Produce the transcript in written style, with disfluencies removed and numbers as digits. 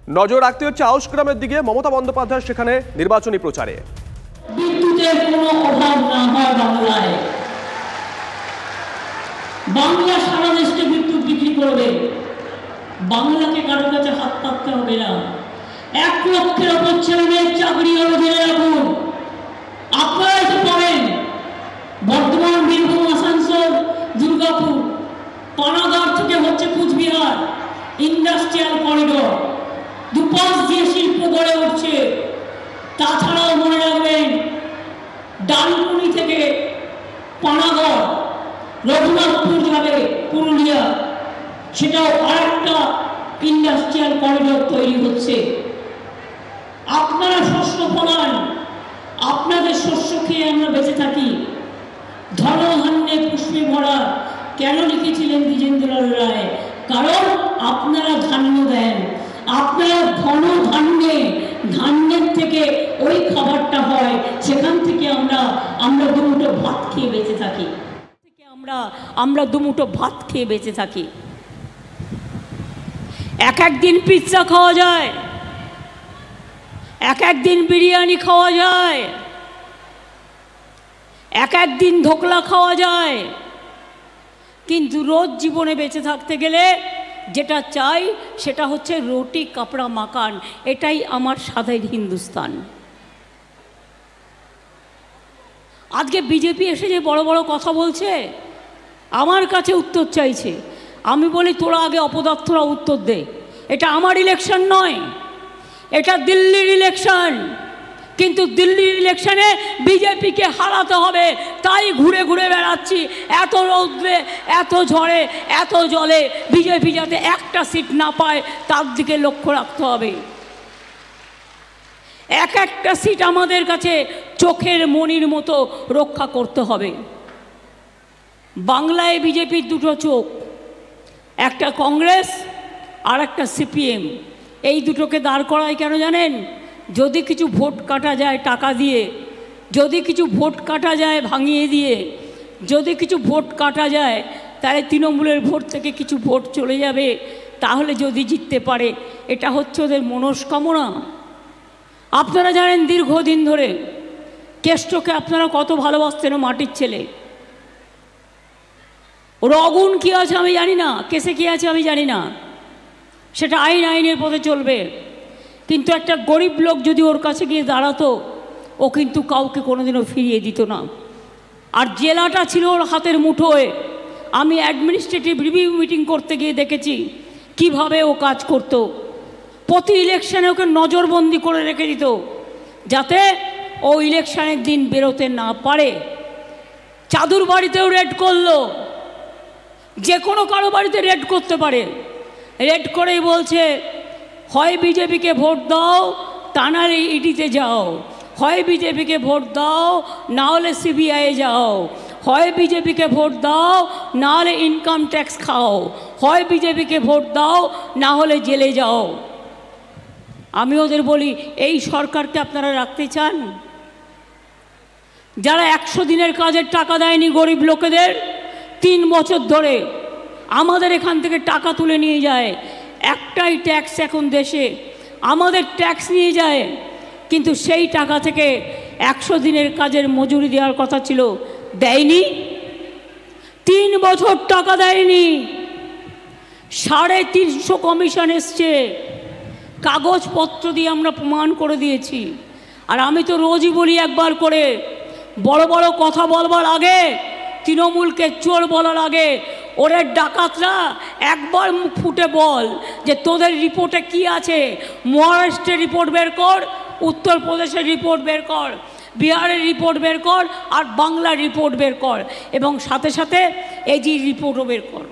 নজর রাখতে হচ্ছে আউশগ্রামের দিকে। মমতা বন্দ্যোপাধ্যায় সেখানে নির্বাচনী প্রচারে। বিদ্যুতের কোনো অভাব না হয় বাংলায়। বাংলা সারা দেশকে বিদ্যুৎ বিক্রি করবে, বাংলাকে কারো কাছে হাত পাততে হবে না। 1 লক্ষের ওপর ছেলেমেয়ের চাকরি হলো জেনে রাখুন। আপনারা তো পাবেন বর্ধমান, বীরভূম, আসানসোল, দুর্গাপুর, পানাগড় থেকে হচ্ছে কুচবিহার, ইন্ডাস্ট্রিয়াল করিডোর, দুপাশ দিয়ে শিল্প গড়ে উঠছে। তাছাড়াও মনে রাখবেন ডানকুনি থেকে পানাগড়, রঘুনাথপুর যাবে পুরুলিয়া, সেটাও আরেকটা ইন্ডাস্ট্রিয়াল করিডোর তৈরি হচ্ছে। আপনারা শস্য ফলান, আপনাদের শস্য খেয়ে আমরা বেঁচে থাকি। ধনধান্যে পুষ্পে ভরা কেন লিখেছিলেন দ্বিজেন্দ্রলাল রায়? কারণ আপনারা ধান্য দেন, আপনারা ধান্যের থেকে ওই খাবারটা হয়, সেখান থেকে আমরা দুমুঠো ভাত খেয়ে বেঁচে থাকি। আমরা দুমুঠো ভাত খেয়ে বেঁচে থাকি। এক দিন পিৎজা খাওয়া যায়, এক দিন বিরিয়ানি খাওয়া যায়, এক দিন ধোকলা খাওয়া যায়, কিন্তু রোজ জীবনে বেঁচে থাকতে গেলে যেটা চাই সেটা হচ্ছে রুটি কাপড়া মাকান। এটাই আমার স্বাধীন হিন্দুস্তান। আজকে বিজেপি এসে যে বড় বড় কথা বলছে, আমার কাছে উত্তর চাইছে। আমি বলি তোরা আগে অপদার্থরা উত্তর দে। এটা আমার ইলেকশন নয়, এটা দিল্লির ইলেকশন। কিন্তু দিল্লির ইলেকশনে বিজেপিকে হারাতে হবে, তাই ঘুরে ঘুরে বেড়াচ্ছি। এত রৌদ্রে, এত ঝড়ে, এত জলে বিজেপি যাতে একটা সিট না পায় তার দিকে লক্ষ্য রাখতে হবে। একটা সিট আমাদের কাছে চোখের মণির মতো রক্ষা করতে হবে। বাংলায় বিজেপির দুটো চোখ, একটা কংগ্রেস আর একটা সিপিএম। এই দুটোকে দাঁড় করায় কেন জানেন? যদি কিছু ভোট কাটা যায় টাকা দিয়ে, যদি কিছু ভোট কাটা যায় ভাঙিয়ে দিয়ে, যদি কিছু ভোট কাটা যায় তাহলে তৃণমূলের ভোট থেকে কিছু ভোট চলে যাবে, তাহলে যদি জিততে পারে। এটা হচ্ছে ওদের মনস্কামনা। আপনারা জানেন দীর্ঘদিন ধরে কেষ্টকে আপনারা কত ভালোবাসতেন, মাটির ছেলে। ওর অগুণ কী আছে আমি জানি না, কেসে কী আছে আমি জানি না, সেটা আইনের পথে চলবে। কিন্তু একটা গরিব লোক যদি ওর কাছে গিয়ে দাঁড়াতো, ও কিন্তু কাউকে কোনোদিনও ফিরিয়ে দিত না। আর জেলাটা ছিল ওর হাতের মুঠোয়। আমি অ্যাডমিনিস্ট্রেটিভ রিভিউ মিটিং করতে গিয়ে দেখেছি কিভাবে ও কাজ করত। প্রতি ইলেকশনে ওকে নজরবন্দি করে রেখে দিত, যাতে ও ইলেকশনের দিন বেরোতে না পারে। চাদুর বাড়িতেও রেড করলো, যে কোনো কারো বাড়িতে রেড করতে পারে। রেড করেই বলছে হয় বিজেপিকে ভোট দাও, তা নাহলে ইডিতে যাও, হয় বিজেপিকে ভোট দাও না হলে সিবিআইয়ে যাও, হয় বিজেপিকে ভোট দাও না হলে ইনকাম ট্যাক্স খাও, হয় বিজেপিকে ভোট দাও না হলে জেলে যাও। আমি ওদের বলি, এই সরকারকে আপনারা রাখতে চান? যারা 100 দিনের কাজের টাকা দেয়নি গরিব লোকেদের, 3 বছর ধরে আমাদের এখান থেকে টাকা তুলে নিয়ে যায়। একটাই ট্যাক্স এখন দেশে, আমাদের ট্যাক্স নিয়ে যায়। কিন্তু সেই টাকা থেকে 100 দিনের কাজের মজুরি দেওয়ার কথা ছিল, দেয়নি। 3 বছর টাকা দেয়নি। 350 কমিশন এসছে, কাগজপত্র দিয়ে আমরা প্রমাণ করে দিয়েছি। আর আমি তো রোজই বলি একবার করে, বড় বড় কথা বলবার আগে, তৃণমূলকে চোর বলার আগে ওদের ডাকাতরা একবার মুখ ফুটে বল যে তোদের রিপোর্টে কি আছে। মহারাষ্ট্রের রিপোর্ট বের কর, উত্তরপ্রদেশের রিপোর্ট বের কর, বিহারের রিপোর্ট বের কর, আর বাংলার রিপোর্ট বের কর, এবং সাথে সাথে এজির রিপোর্টও বের কর।